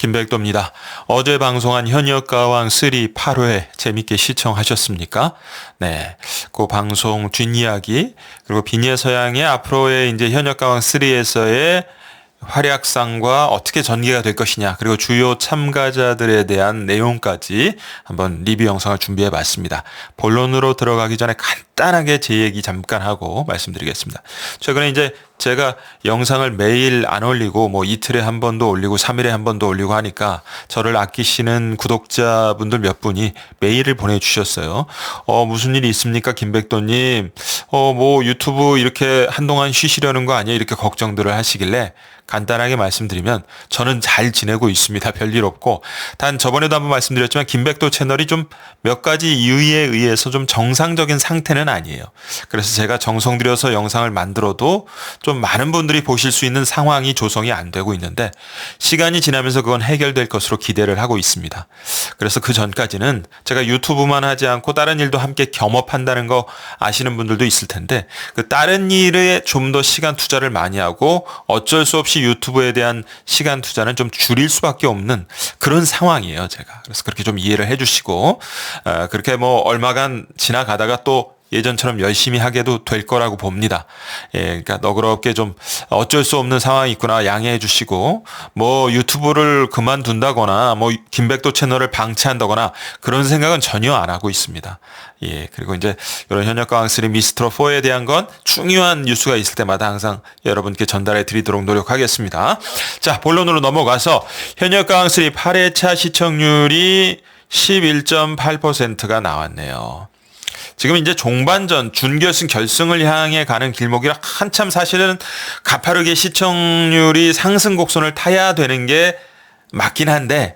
김백도입니다. 어제 방송한 현역가왕 3 8회 재밌게 시청하셨습니까? 네. 그 방송 뒷이야기, 그리고 비니의 서양의 앞으로의 이제 현역가왕 3에서의 활약상과 어떻게 전개가 될 것이냐, 그리고 주요 참가자들에 대한 내용까지 한번 리뷰 영상을 준비해 봤습니다. 본론으로 들어가기 전에 간단하게 제 얘기 잠깐 하고 말씀드리겠습니다. 최근에 이제 제가 영상을 매일 안 올리고 뭐 이틀에 한 번도 올리고 3일에 한 번도 올리고 하니까 저를 아끼시는 구독자분들 몇 분이 메일을 보내주셨어요. 무슨 일이 있습니까, 김백도님? 뭐 유튜브 이렇게 한동안 쉬시려는 거 아니에요? 이렇게 걱정들을 하시길래 간단하게 말씀드리면 저는 잘 지내고 있습니다. 별일 없고, 단 저번에도 한번 말씀드렸지만 김백도 채널이 좀 몇 가지 이유에 의해서 좀 정상적인 상태는 아니에요. 그래서 제가 정성 들여서 영상을 만들어도 좀 많은 분들이 보실 수 있는 상황이 조성이 안 되고 있는데, 시간이 지나면서 그건 해결될 것으로 기대를 하고 있습니다. 그래서 그 전까지는 제가 유튜브만 하지 않고 다른 일도 함께 겸업한다는 거 아시는 분들도 있을 텐데, 그 다른 일에 좀 더 시간 투자를 많이 하고 어쩔 수 없이 유튜브에 대한 시간 투자는 좀 줄일 수밖에 없는 그런 상황이에요, 제가. 그래서 그렇게 좀 이해를 해주시고, 그렇게 뭐 얼마간 지나가다가 또 예전처럼 열심히 하게도 될 거라고 봅니다. 그러니까 너그럽게 좀 어쩔 수 없는 상황이 있구나 양해해 주시고, 뭐 유튜브를 그만둔다거나 뭐 김백도 채널을 방치한다거나 그런 생각은 전혀 안 하고 있습니다. 그리고 이제 이런 현역가왕 3 미스터 4에 대한 건 중요한 뉴스가 있을 때마다 항상 여러분께 전달해 드리도록 노력하겠습니다. 자, 본론으로 넘어가서 현역가왕 3 8회차 시청률이 11.8%가 나왔네요. 지금 이제 종반전 준결승 결승을 향해 가는 길목이라 한참 사실은 가파르게 시청률이 상승 곡선을 타야 되는 게 맞긴 한데,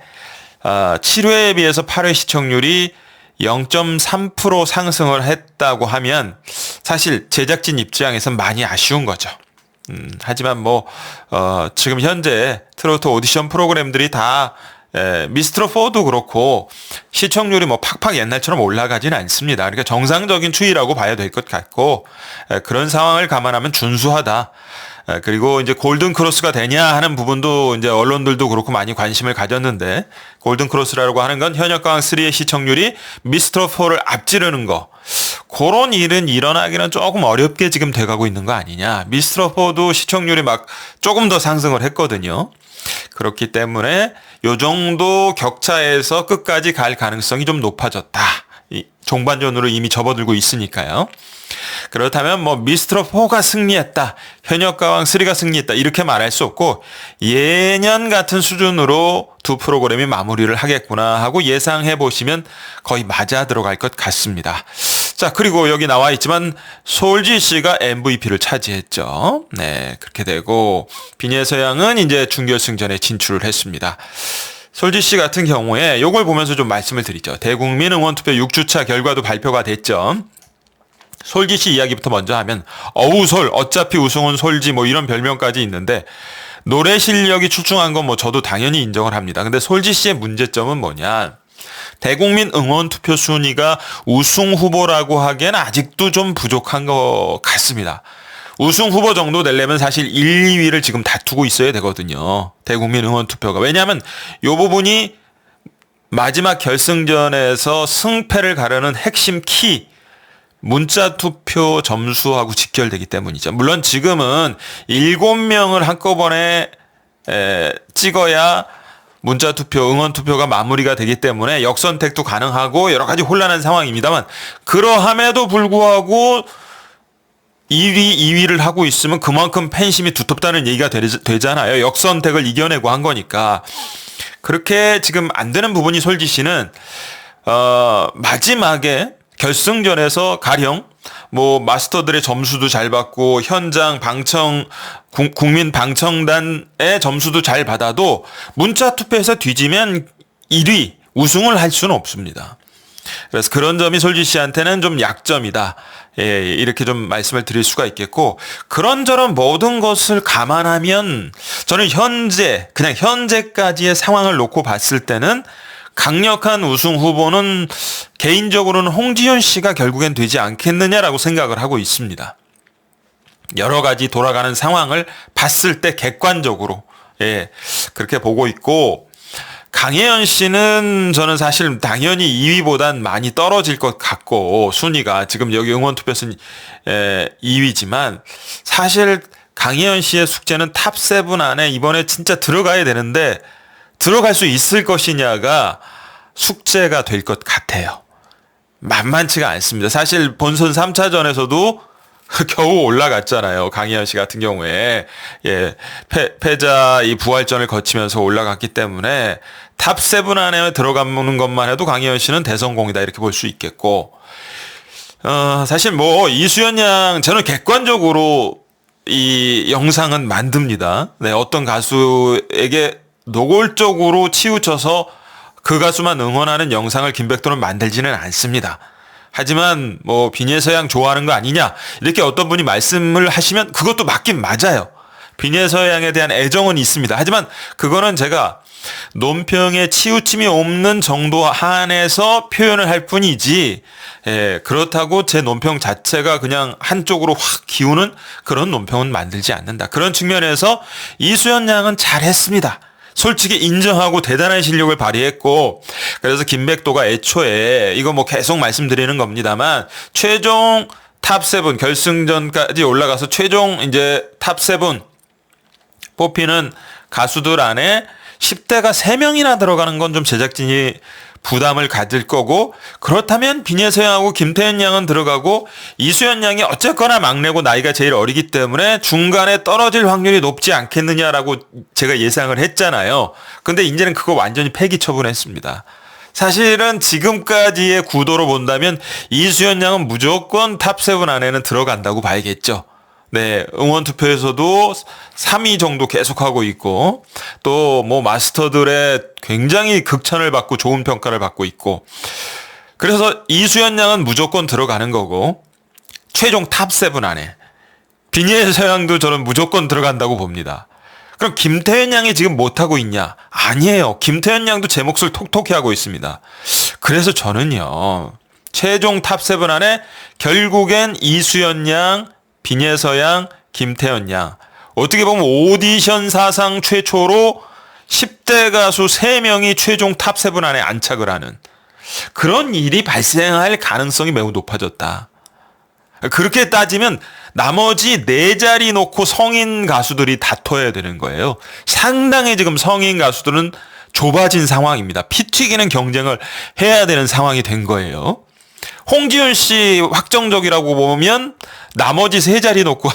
7회에 비해서 8회 시청률이 0.3% 상승을 했다고 하면 사실 제작진 입장에선 많이 아쉬운 거죠. 하지만 뭐 지금 현재 트로트 오디션 프로그램들이 다 미스터 4도 그렇고 시청률이 뭐 팍팍 옛날처럼 올라가지는 않습니다. 그러니까 정상적인 추이라고 봐야 될 것 같고, 그런 상황을 감안하면 준수하다. 그리고 이제 골든 크로스가 되냐 하는 부분도 이제 언론들도 그렇고 많이 관심을 가졌는데, 골든 크로스라고 하는 건 현역가왕 3의 시청률이 미스터 4를 앞지르는 거, 그런 일은 일어나기는 조금 어렵게 지금 돼가고 있는 거 아니냐. 미스터 4도 시청률이 막 조금 더 상승을 했거든요. 그렇기 때문에 요 정도 격차에서 끝까지 갈 가능성이 좀 높아졌다. 종반전으로 이미 접어들고 있으니까요. 그렇다면 뭐 미스터 4가 승리했다, 현역가왕 3가 승리했다, 이렇게 말할 수 없고 예년 같은 수준으로 두 프로그램이 마무리를 하겠구나 하고 예상해 보시면 거의 맞아 들어갈 것 같습니다. 자, 그리고 여기 나와 있지만 솔지 씨가 MVP를 차지했죠. 네, 그렇게 되고 비니의 서양은 이제 준결승전에 진출을 했습니다. 솔지 씨 같은 경우에 요걸 보면서 좀 말씀을 드리죠. 대국민 응원투표 6주차 결과도 발표가 됐죠. 솔지 씨 이야기부터 먼저 하면 어우솔, 어차피 우승은 솔지, 뭐 이런 별명까지 있는데, 노래 실력이 출중한 건 뭐 저도 당연히 인정을 합니다. 근데 솔지 씨의 문제점은 뭐냐, 대국민 응원 투표 순위가 우승 후보라고 하기엔 아직도 좀 부족한 것 같습니다. 우승 후보 정도 되려면 사실 1, 2위를 지금 다투고 있어야 되거든요, 대국민 응원 투표가. 왜냐하면 요 부분이 마지막 결승전에서 승패를 가르는 핵심 키, 문자 투표 점수하고 직결되기 때문이죠. 물론 지금은 7명을 한꺼번에 찍어야 문자 투표, 응원 투표가 마무리가 되기 때문에 역선택도 가능하고 여러 가지 혼란한 상황입니다만, 그러함에도 불구하고 1위, 2위를 하고 있으면 그만큼 팬심이 두텁다는 얘기가 되잖아요. 역선택을 이겨내고 한 거니까. 그렇게 지금 안 되는 부분이 솔지 씨는 마지막에 결승전에서 가령 뭐 마스터들의 점수도 잘 받고 현장 방청, 국민 방청단의 점수도 잘 받아도 문자 투표에서 뒤지면 1위 우승을 할 수는 없습니다. 그래서 그런 점이 솔지 씨한테는 좀 약점이다, 이렇게 좀 말씀을 드릴 수가 있겠고, 그런저런 모든 것을 감안하면 저는 그냥 현재까지의 상황을 놓고 봤을 때는 강력한 우승 후보는 개인적으로는 홍지윤 씨가 결국엔 되지 않겠느냐라고 생각을 하고 있습니다. 여러 가지 돌아가는 상황을 봤을 때 객관적으로 그렇게 보고 있고, 강혜연 씨는 저는 사실 당연히 2위보단 많이 떨어질 것 같고, 순위가 지금 여기 응원투표에서는 2위지만 사실 강혜연 씨의 숙제는 탑7 안에 이번에 진짜 들어가야 되는데 들어갈 수 있을 것이냐가 숙제가 될 것 같아요. 만만치가 않습니다. 사실 본선 3차전에서도 겨우 올라갔잖아요. 강희연 씨 같은 경우에. 예, 패자 이 부활전을 거치면서 올라갔기 때문에 탑7 안에 들어가는 것만 해도 강희연 씨는 대성공이다 이렇게 볼 수 있겠고, 사실 뭐 이수연 양 저는 객관적으로 이 영상은 만듭니다. 네, 어떤 가수에게 노골적으로 치우쳐서 그 가수만 응원하는 영상을 김백도는 만들지는 않습니다. 하지만 뭐 빈예서양 좋아하는 거 아니냐 이렇게 어떤 분이 말씀을 하시면 그것도 맞긴 맞아요. 빈예서양에 대한 애정은 있습니다. 하지만 그거는 제가 논평에 치우침이 없는 정도 한에서 표현을 할 뿐이지, 그렇다고 제 논평 자체가 그냥 한쪽으로 확 기우는 그런 논평은 만들지 않는다. 그런 측면에서 이수연 양은 잘했습니다. 솔직히 인정하고 대단한 실력을 발휘했고, 그래서 김백도가 애초에 이거 뭐 계속 말씀드리는 겁니다만 최종 탑7 결승전까지 올라가서 최종 이제 탑7 뽑히는 가수들 안에 10대가 3명이나 들어가는 건 좀 제작진이 부담을 가질 거고, 그렇다면 빈예서양하고 김태현 양은 들어가고 이수연 양이 어쨌거나 막내고 나이가 제일 어리기 때문에 중간에 떨어질 확률이 높지 않겠느냐라고 제가 예상을 했잖아요. 근데 이제는 그거 완전히 폐기 처분했습니다. 사실은 지금까지의 구도로 본다면 이수연 양은 무조건 탑7 안에는 들어간다고 봐야겠죠. 네, 응원 투표에서도 3위 정도 계속하고 있고, 또 뭐 마스터들의 굉장히 극찬을 받고 좋은 평가를 받고 있고, 그래서 이수연 양은 무조건 들어가는 거고, 최종 탑7 안에 빈예서양도 저는 무조건 들어간다고 봅니다. 그럼 김태현 양이 지금 못하고 있냐? 아니에요. 김태현 양도 제 몫을 톡톡히 하고 있습니다. 그래서 저는요, 최종 탑7 안에 결국엔 이수연 양, 빈예서양, 김태현 양, 어떻게 보면 오디션 사상 최초로 10대 가수 3명이 최종 탑7 안에 안착을 하는 그런 일이 발생할 가능성이 매우 높아졌다. 그렇게 따지면 나머지 4자리 놓고 성인 가수들이 다퉈야 되는 거예요. 상당히 지금 성인 가수들은 좁아진 상황입니다. 피 튀기는 경쟁을 해야 되는 상황이 된 거예요. 홍지윤 씨 확정적이라고 보면 나머지 3자리 놓고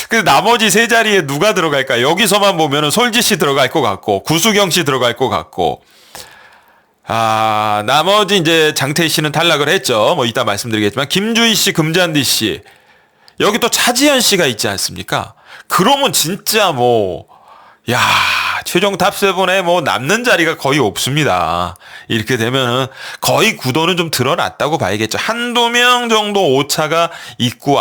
그 나머지 3자리에 누가 들어갈까? 여기서만 보면은 솔지 씨 들어갈 것 같고, 구수경 씨 들어갈 것 같고, 나머지 이제 장태희 씨는 탈락을 했죠. 뭐 이따 말씀드리겠지만 김주희 씨, 금잔디 씨, 여기 또 차지연 씨가 있지 않습니까? 그러면 진짜 뭐, 최종 탑7에 뭐 남는 자리가 거의 없습니다. 이렇게 되면은 거의 구도는 좀 드러났다고 봐야겠죠. 한두 명 정도 오차가 있고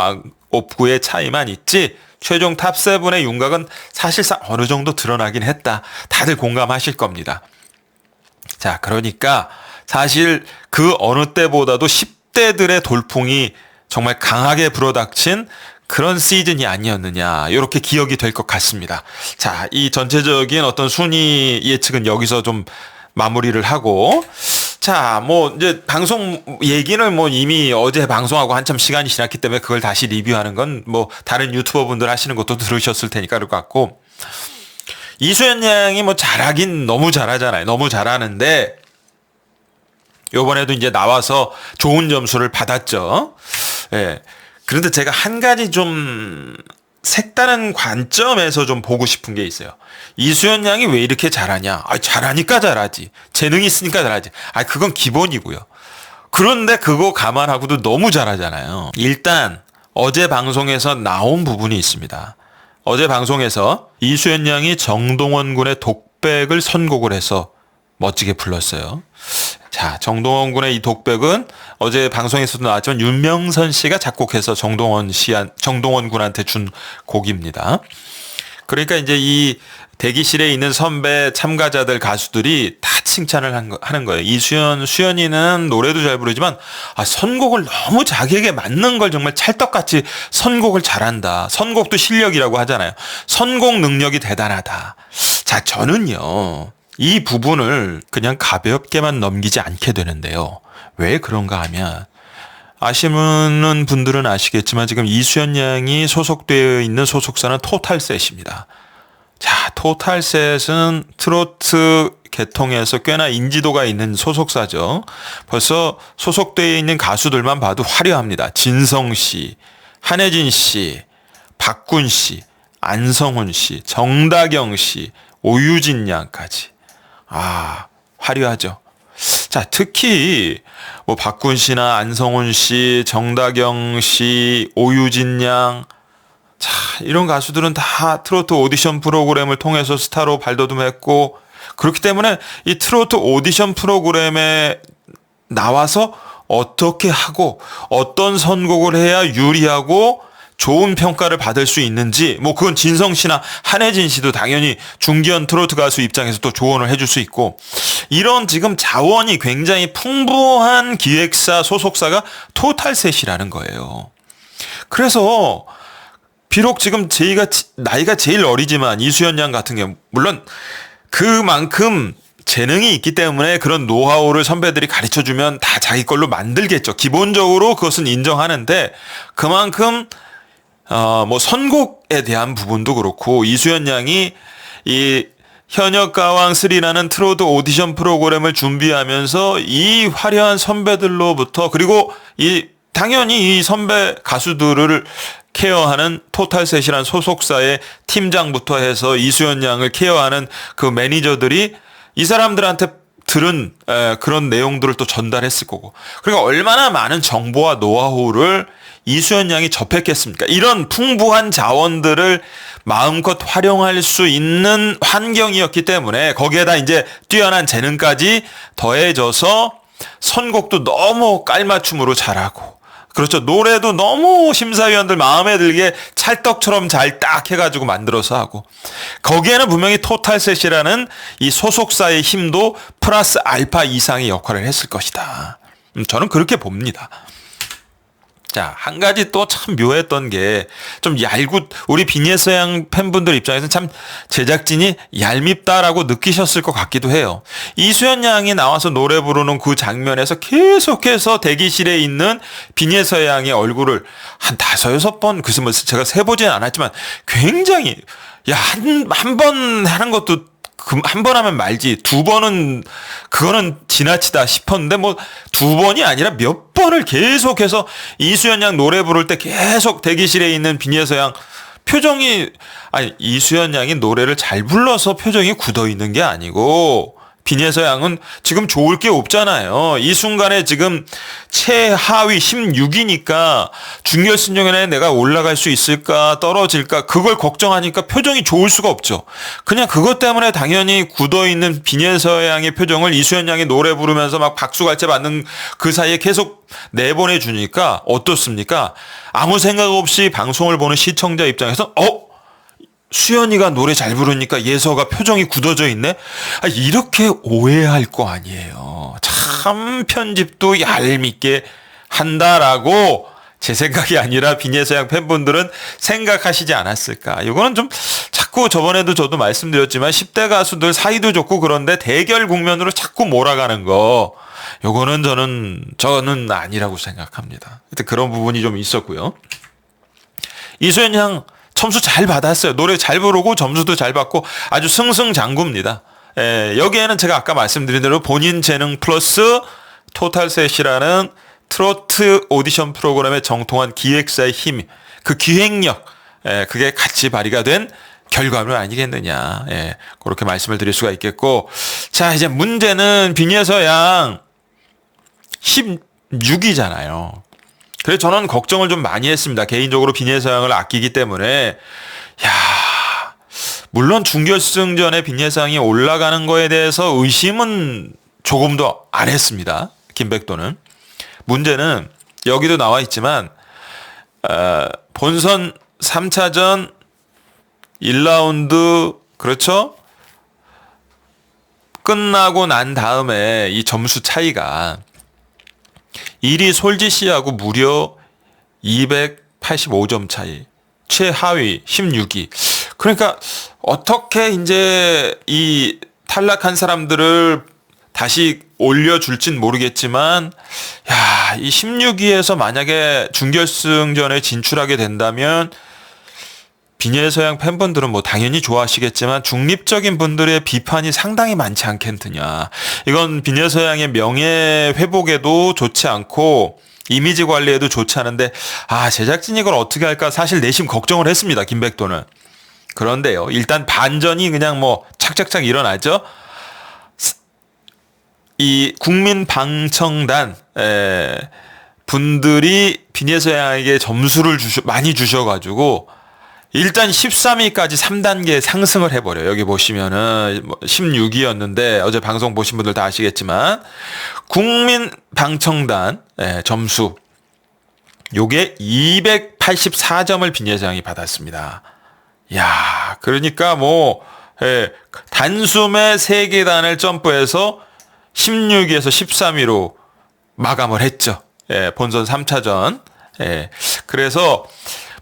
없고의 차이만 있지, 최종 탑7의 윤곽은 사실상 어느 정도 드러나긴 했다. 다들 공감하실 겁니다. 자, 그러니까 사실 그 어느 때보다도 10대들의 돌풍이 정말 강하게 불어닥친 그런 시즌이 아니었느냐, 이렇게 기억이 될 것 같습니다. 자, 이 전체적인 어떤 순위 예측은 여기서 좀 마무리를 하고, 자, 뭐 이제 방송 얘기는 뭐 이미 어제 방송하고 한참 시간이 지났기 때문에 그걸 다시 리뷰하는 건 뭐 다른 유튜버 분들 하시는 것도 들으셨을 테니까 그럴 것 같고, 이수연 양이 뭐 잘하긴 너무 잘하잖아요. 너무 잘하는데 요번에도 이제 나와서 좋은 점수를 받았죠. 예. 그런데 제가 한 가지 좀 색다른 관점에서 좀 보고 싶은 게 있어요. 이수연 양이 왜 이렇게 잘하냐? 잘하니까 잘하지. 재능이 있으니까 잘하지. 그건 기본이고요. 그런데 그거 감안하고도 너무 잘하잖아요. 일단 어제 방송에서 나온 부분이 있습니다. 어제 방송에서 이수연 양이 정동원 군의 독백을 선곡을 해서 멋지게 불렀어요. 자, 정동원 군의 이 독백은 어제 방송에서도 나왔지만 윤명선 씨가 작곡해서 정동원 군한테 준 곡입니다. 그러니까 이제 이 대기실에 있는 선배 참가자들 가수들이 다 칭찬을 하는 거예요. 수연이는 노래도 잘 부르지만 선곡을 너무 자기에게 맞는 걸 정말 찰떡같이 선곡을 잘한다. 선곡도 실력이라고 하잖아요. 선곡 능력이 대단하다. 자, 저는요, 이 부분을 그냥 가볍게만 넘기지 않게 되는데요. 왜 그런가 하면 아시는 분들은 아시겠지만 지금 이수연 양이 소속되어 있는 소속사는 토탈셋입니다. 자, 토탈셋은 트로트 계통에서 꽤나 인지도가 있는 소속사죠. 벌써 소속되어 있는 가수들만 봐도 화려합니다. 진성 씨, 한혜진 씨, 박군 씨, 안성훈 씨, 정다경 씨, 오유진 양까지. 아, 화려하죠. 자, 특히 뭐 박군 씨나 안성훈 씨, 정다경 씨, 오유진 양, 자, 이런 가수들은 다 트로트 오디션 프로그램을 통해서 스타로 발돋움했고, 그렇기 때문에 이 트로트 오디션 프로그램에 나와서 어떻게 하고 어떤 선곡을 해야 유리하고 좋은 평가를 받을 수 있는지, 뭐 그건 진성 씨나 한혜진 씨도 당연히 중견 트로트 가수 입장에서 또 조언을 해줄 수 있고, 이런 지금 자원이 굉장히 풍부한 기획사 소속사가 토탈셋이라는 거예요. 그래서 비록 지금 제이가 나이가 제일 어리지만 이수연 양 같은 경우 물론 그만큼 재능이 있기 때문에 그런 노하우를 선배들이 가르쳐주면 다 자기 걸로 만들겠죠. 기본적으로 그것은 인정하는데, 그만큼 뭐 선곡에 대한 부분도 그렇고 이수연 양이 이 현역가왕 3라는 트로트 오디션 프로그램을 준비하면서 이 화려한 선배들로부터, 그리고 당연히 이 선배 가수들을 케어하는 토탈셋이라는 소속사의 팀장부터 해서 이수연 양을 케어하는 그 매니저들이 이 사람들한테 들은 그런 내용들을 또 전달했을 거고, 그러니까 얼마나 많은 정보와 노하우를 이수연 양이 접했겠습니까? 이런 풍부한 자원들을 마음껏 활용할 수 있는 환경이었기 때문에 거기에다 이제 뛰어난 재능까지 더해져서 선곡도 너무 깔맞춤으로 잘하고, 그렇죠. 노래도 너무 심사위원들 마음에 들게 찰떡처럼 잘 딱 해가지고 만들어서 하고, 거기에는 분명히 토탈셋이라는 이 소속사의 힘도 플러스 알파 이상의 역할을 했을 것이다. 저는 그렇게 봅니다. 자, 한 가지 또 참 묘했던 게 좀 우리 비니에서 양 팬분들 입장에서는 참 제작진이 얄밉다라고 느끼셨을 것 같기도 해요. 이수연 양이 나와서 노래 부르는 그 장면에서 계속해서 대기실에 있는 비니에서 양의 얼굴을 한 5-6번, 글쎄 뭐 제가 세보진 않았지만 굉장히, 한 번 하는 것도 한 번 하면 말지, 2번은 그거는 지나치다 싶었는데 뭐 2번이 아니라 몇 번을 계속해서 이수연 양 노래 부를 때 계속 대기실에 있는 비니에서 양 표정이, 이수연 양이 노래를 잘 불러서 표정이 굳어 있는 게 아니고 비니에서 양은 지금 좋을 게 없잖아요. 이 순간에 지금 최하위 16위니까 준결승전에 내가 올라갈 수 있을까 떨어질까 그걸 걱정하니까 표정이 좋을 수가 없죠. 그냥 그것 때문에 당연히 굳어있는 비니에서 양의 표정을 이수연 양이 노래 부르면서 막 박수갈채 받는 그 사이에 계속 내보내주니까 어떻습니까? 아무 생각 없이 방송을 보는 시청자 입장에서 수연이가 노래 잘 부르니까 예서가 표정이 굳어져 있네? 이렇게 오해할 거 아니에요. 참 편집도 얄밉게 한다라고 제 생각이 아니라 비니에서 양 팬분들은 생각하시지 않았을까. 이거는 좀 자꾸 저번에도 저도 말씀드렸지만 10대 가수들 사이도 좋고 그런데 대결 국면으로 자꾸 몰아가는 거. 요거는 저는 아니라고 생각합니다. 하여튼 그런 부분이 좀 있었고요. 이수연 양 점수 잘 받았어요. 노래 잘 부르고 점수도 잘 받고 아주 승승장구입니다. 여기에는 제가 아까 말씀드린 대로 본인 재능 플러스 토탈셋이라는 트로트 오디션 프로그램의 정통한 기획사의 힘, 그 기획력, 그게 같이 발휘가 된 결과물 아니겠느냐. 그렇게 말씀을 드릴 수가 있겠고, 자, 이제 문제는 비니에서 양 16위잖아요. 그래서 저는 걱정을 좀 많이 했습니다. 개인적으로 비니에서 양을 아끼기 때문에. 물론 준결승전에 비니에서 양이 올라가는 거에 대해서 의심은 조금도 안 했습니다. 김백도는. 문제는 여기도 나와 있지만 본선 3차전 1라운드 그렇죠? 끝나고 난 다음에 이 점수 차이가 1위 솔지 씨하고 무려 285점 차이. 최하위 16위. 그러니까 어떻게 이제 이 탈락한 사람들을 다시 올려줄진 모르겠지만, 야, 이 16위에서 만약에 준결승전에 진출하게 된다면, 비니에서양 팬분들은 뭐 당연히 좋아하시겠지만 중립적인 분들의 비판이 상당히 많지 않겠느냐. 이건 비니에서양의 명예 회복에도 좋지 않고 이미지 관리에도 좋지 않은데, 제작진이 이걸 어떻게 할까 사실 내심 걱정을 했습니다. 김백도는. 그런데요, 일단 반전이 그냥 뭐 착착착 일어나죠. 이 국민방청단 분들이 비니에서양에게 점수를 많이 주셔가지고 일단 13위까지 3단계 상승을 해버려요. 여기 보시면은 16위였는데 어제 방송 보신 분들 다 아시겠지만 국민방청단 점수 요게 284점을 비니에서양이 받았습니다. 야, 그러니까 뭐 단숨에 3계단을 점프해서 16위에서 13위로 마감을 했죠. 본선 3차전. 그래서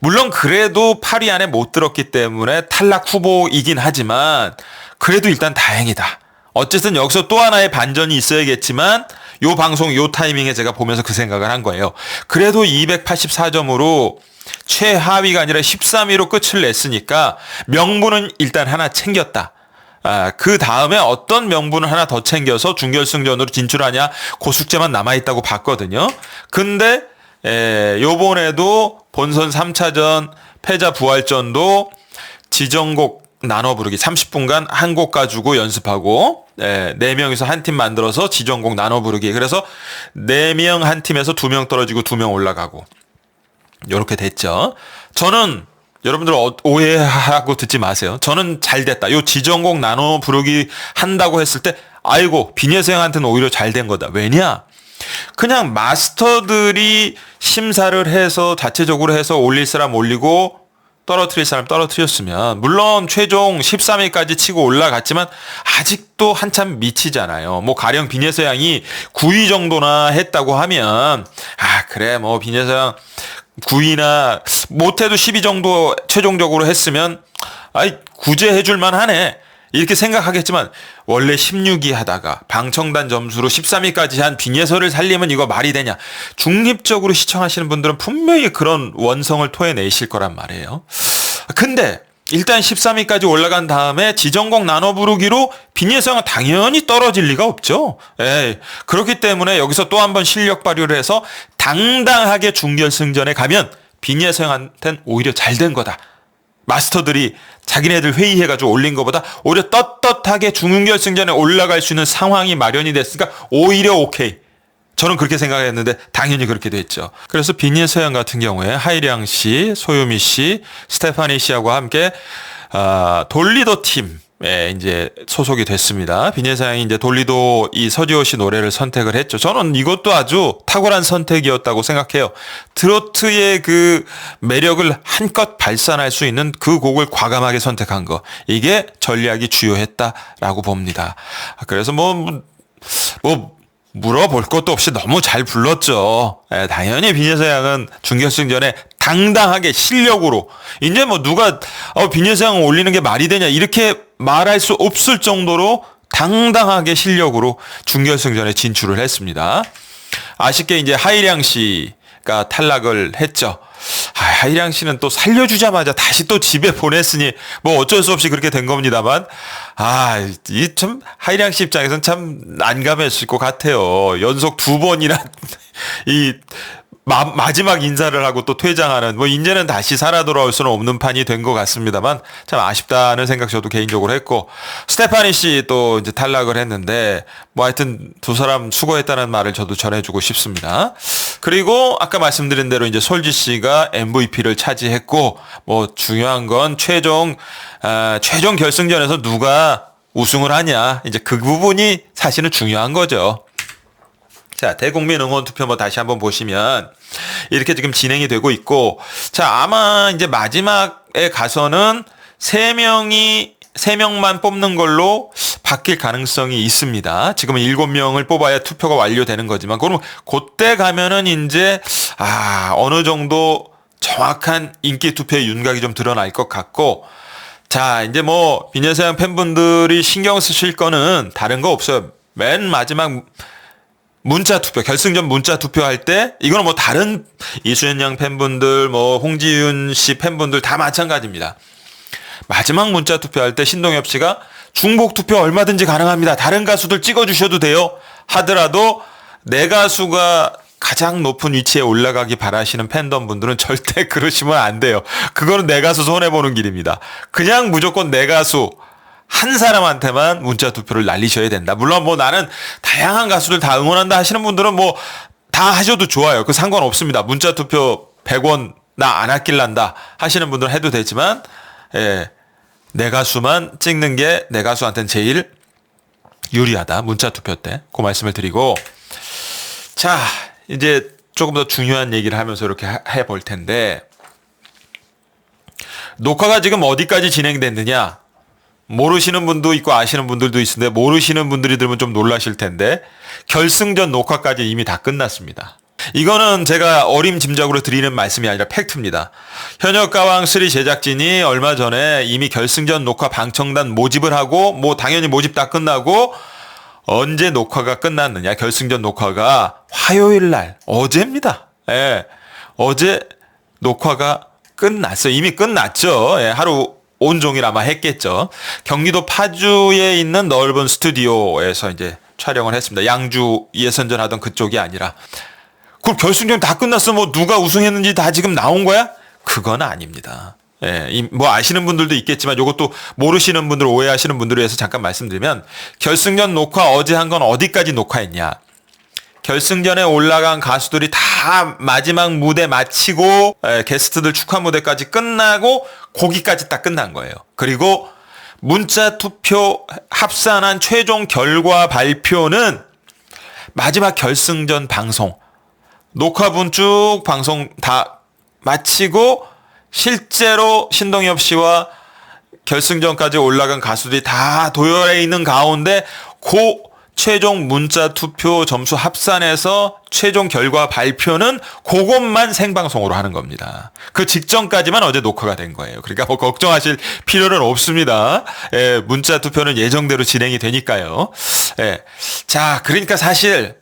물론 그래도 8위 안에 못 들었기 때문에 탈락 후보이긴 하지만 그래도 일단 다행이다. 어쨌든 여기서 또 하나의 반전이 있어야겠지만 요 방송 요 타이밍에 제가 보면서 그 생각을 한 거예요. 그래도 284점으로 최하위가 아니라 13위로 끝을 냈으니까 명분은 일단 하나 챙겼다. 그 다음에 어떤 명분을 하나 더 챙겨서 준결승전으로 진출하냐, 그 숙제만 남아있다고 봤거든요. 근데 요번에도 본선 3차전 패자 부활전도 지정곡 나눠 부르기 30분간 한 곡 가지고 연습하고 4명이서 한 팀 만들어서 지정곡 나눠 부르기. 그래서 4명 한 팀에서 2명 떨어지고 2명 올라가고 요렇게 됐죠. 저는 여러분들 오해하고 듣지 마세요. 저는 잘 됐다. 요 지정곡 나눠 부르기 한다고 했을 때 아이고 비니에서양한테는 오히려 잘 된 거다. 왜냐? 그냥 마스터들이 심사를 해서 자체적으로 해서 올릴 사람 올리고 떨어뜨릴 사람 떨어뜨렸으면 물론 최종 13위까지 치고 올라갔지만 아직도 한참 미치잖아요. 뭐 가령 비니에서양이 9위 정도나 했다고 하면 그래 뭐 비니에서양 9위나 못해도 10위 정도 최종적으로 했으면 구제해줄만 하네 이렇게 생각하겠지만 원래 16위 하다가 방청단 점수로 13위까지 한 비니에서를 살리면 이거 말이 되냐. 중립적으로 시청하시는 분들은 분명히 그런 원성을 토해내실 거란 말이에요. 근데 일단 13위까지 올라간 다음에 지정곡 나눠 부르기로 비니에서양은 당연히 떨어질 리가 없죠. 그렇기 때문에 여기서 또 한 번 실력 발휘를 해서 당당하게 준결승전에 가면 비니에서양한테는 오히려 잘 된 거다. 마스터들이 자기네들 회의해가지고 올린 것보다 오히려 떳떳하게 준결승전에 올라갈 수 있는 상황이 마련이 됐으니까 오히려 오케이. 저는 그렇게 생각했는데 당연히 그렇게 됐죠. 그래서 비니에서양 같은 경우에 하이량 씨, 소유미 씨, 스테파니 씨하고 함께 돌리도 팀에 이제 소속이 됐습니다. 비니에서양이 이제 돌리도 이 서지호 씨 노래를 선택을 했죠. 저는 이것도 아주 탁월한 선택이었다고 생각해요. 트로트의 그 매력을 한껏 발산할 수 있는 그 곡을 과감하게 선택한 거. 이게 전략이 주요했다라고 봅니다. 그래서 물어볼 것도 없이 너무 잘 불렀죠. 당연히 비니에서양은 준결승전에 당당하게 실력으로 이제 뭐 누가 비니에서양 올리는 게 말이 되냐 이렇게 말할 수 없을 정도로 당당하게 실력으로 준결승전에 진출을 했습니다. 아쉽게 이제 하이량 씨가 탈락을 했죠. 하이량 씨는 또 살려주자마자 다시 또 집에 보냈으니 뭐 어쩔 수 없이 그렇게 된 겁니다만 이 참 하이량 씨 입장에서는 참 난감했을 것 같아요. 연속 2번이나 이 마지막 인사를 하고 또 퇴장하는 뭐 이제는 다시 살아 돌아올 수는 없는 판이 된 것 같습니다만 참 아쉽다는 생각 저도 개인적으로 했고 스테파니 씨 또 이제 탈락을 했는데 뭐 하여튼 두 사람 수고했다는 말을 저도 전해주고 싶습니다. 그리고 아까 말씀드린 대로 이제 솔지 씨가 MVP를 차지했고 뭐 중요한 건 최종 결승전에서 누가 우승을 하냐 이제 그 부분이 사실은 중요한 거죠. 자, 대국민 응원 투표 뭐 다시 한번 보시면 이렇게 지금 진행이 되고 있고 자, 아마 이제 마지막에 가서는 3명만 뽑는 걸로 바뀔 가능성이 있습니다. 지금은 7명을 뽑아야 투표가 완료되는 거지만 그럼 그때 가면은 이제 어느 정도 정확한 인기 투표의 윤곽이 좀 드러날 것 같고 자, 이제 뭐 비녀서양 팬분들이 신경 쓰실 거는 다른 거 없어요. 맨 마지막 문자 투표, 결승전 문자 투표할 때 이거는 뭐 다른 이수연 양 팬분들, 뭐 홍지윤 씨 팬분들 다 마찬가지입니다. 마지막 문자 투표할 때 신동엽 씨가 중복 투표 얼마든지 가능합니다. 다른 가수들 찍어주셔도 돼요. 하더라도 내 가수가 가장 높은 위치에 올라가기 바라시는 팬덤 분들은 절대 그러시면 안 돼요. 그거는 내 가수 손해보는 길입니다. 그냥 무조건 내 가수 한 사람한테만 문자 투표를 날리셔야 된다. 물론 뭐 나는 다양한 가수들 다 응원한다 하시는 분들은 뭐 다 하셔도 좋아요. 그 상관없습니다. 문자 투표 100원 나 안 아낄란다 하시는 분들은 해도 되지만, 예, 내 가수만 찍는 게 내 가수한테는 제일 유리하다. 문자 투표 때. 그 말씀을 드리고, 자, 이제 조금 더 중요한 얘기를 하면서 이렇게 해볼 텐데, 녹화가 지금 어디까지 진행됐느냐? 모르시는 분도 있고 아시는 분들도 있는데, 모르시는 분들이 들으면 좀 놀라실 텐데, 결승전 녹화까지 이미 다 끝났습니다. 이거는 제가 어림짐작으로 드리는 말씀이 아니라 팩트입니다. 현역가왕 3 제작진이 얼마 전에 이미 결승전 녹화 방청단 모집을 하고, 뭐 당연히 모집 다 끝나고, 언제 녹화가 끝났느냐? 결승전 녹화가 화요일 날, 어제입니다. 예. 어제 녹화가 끝났어요. 이미 끝났죠. 예. 하루 온종일 아마 했겠죠. 경기도 파주에 있는 넓은 스튜디오에서 이제 촬영을 했습니다. 양주 예선전 하던 그쪽이 아니라. 그럼 결승전 다 끝났어. 뭐 누가 우승했는지 다 지금 나온 거야? 그건 아닙니다. 예, 뭐 아시는 분들도 있겠지만 이것도 모르시는 분들, 오해하시는 분들을 위해서 잠깐 말씀드리면, 결승전 녹화 어제 한 건 어디까지 녹화했냐? 결승전에 올라간 가수들이 다 마지막 무대 마치고, 게스트들 축하 무대까지 끝나고 거기까지 딱 끝난 거예요. 그리고 문자 투표 합산한 최종 결과 발표는 마지막 결승전 방송, 녹화분 쭉 방송 다 마치고 실제로 신동엽 씨와 결승전까지 올라간 가수들이 다 도열해 있는 가운데 그 최종 문자 투표 점수 합산해서 최종 결과 발표는 그것만 생방송으로 하는 겁니다. 그 직전까지만 어제 녹화가 된 거예요. 그러니까 뭐 걱정하실 필요는 없습니다. 예, 문자 투표는 예정대로 진행이 되니까요. 예. 자, 그러니까 사실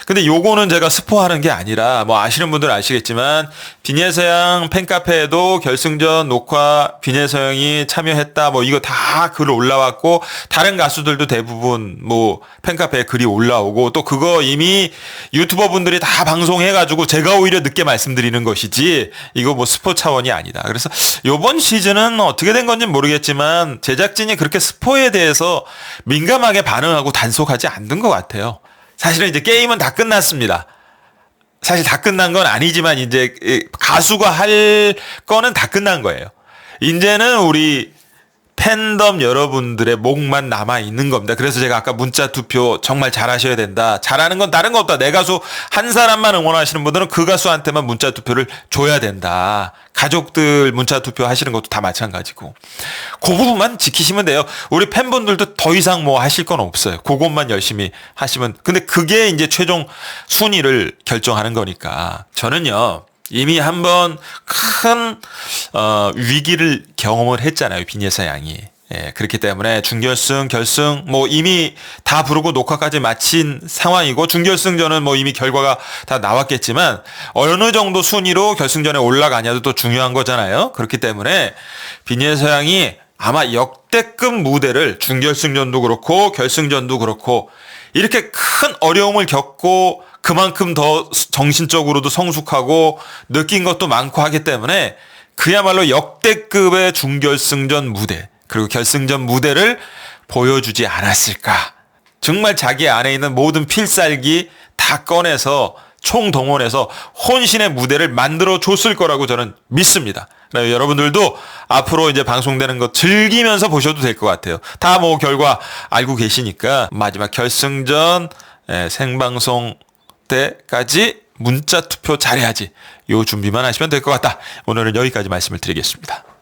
근데 요거는 제가 스포하는 게 아니라, 뭐 아시는 분들은 아시겠지만 비녀서양 팬카페에도 결승전 녹화 비녀서양이 참여했다, 뭐 이거 다 글 올라왔고, 다른 가수들도 대부분 뭐 팬카페에 글이 올라오고, 또 그거 이미 유튜버 분들이 다 방송해가지고 제가 오히려 늦게 말씀드리는 것이지, 이거 뭐 스포 차원이 아니다. 그래서 요번 시즌은 어떻게 된 건지 모르겠지만 제작진이 그렇게 스포에 대해서 민감하게 반응하고 단속하지 않는 것 같아요. 사실은 이제 게임은 다 끝났습니다. 사실 다 끝난 건 아니지만 이제 가수가 할 거는 다 끝난 거예요. 이제는 우리 팬덤 여러분들의 목만 남아 있는 겁니다. 그래서 제가 아까 문자 투표 정말 잘하셔야 된다. 잘하는 건 다른 거 없다. 내 가수 한 사람만 응원하시는 분들은 그 가수한테만 문자 투표를 줘야 된다. 가족들 문자 투표 하시는 것도 다 마찬가지고. 그 부분만 지키시면 돼요. 우리 팬분들도 더 이상 뭐 하실 건 없어요. 그것만 열심히 하시면. 근데 그게 이제 최종 순위를 결정하는 거니까. 저는요, 이미 한번 큰 위기를 경험을 했잖아요, 비녀서양이. 예, 그렇기 때문에 준결승, 결승 뭐 이미 다 부르고 녹화까지 마친 상황이고, 준결승전은 뭐 이미 결과가 다 나왔겠지만 어느 정도 순위로 결승전에 올라가냐도 또 중요한 거잖아요. 그렇기 때문에 비녀서양이 아마 역대급 무대를 준결승전도 그렇고 결승전도 그렇고 이렇게 큰 어려움을 겪고 그만큼 더 정신적으로도 성숙하고 느낀 것도 많고 하기 때문에 그야말로 역대급의 준결승전 무대, 그리고 결승전 무대를 보여주지 않았을까. 정말 자기 안에 있는 모든 필살기 다 꺼내서 총동원해서 혼신의 무대를 만들어 줬을 거라고 저는 믿습니다. 여러분들도 앞으로 이제 방송되는 거 즐기면서 보셔도 될 것 같아요. 다 뭐 결과 알고 계시니까 마지막 결승전 생방송 때까지 문자 투표 잘해야지. 요 준비만 하시면 될 것 같다. 오늘은 여기까지 말씀을 드리겠습니다.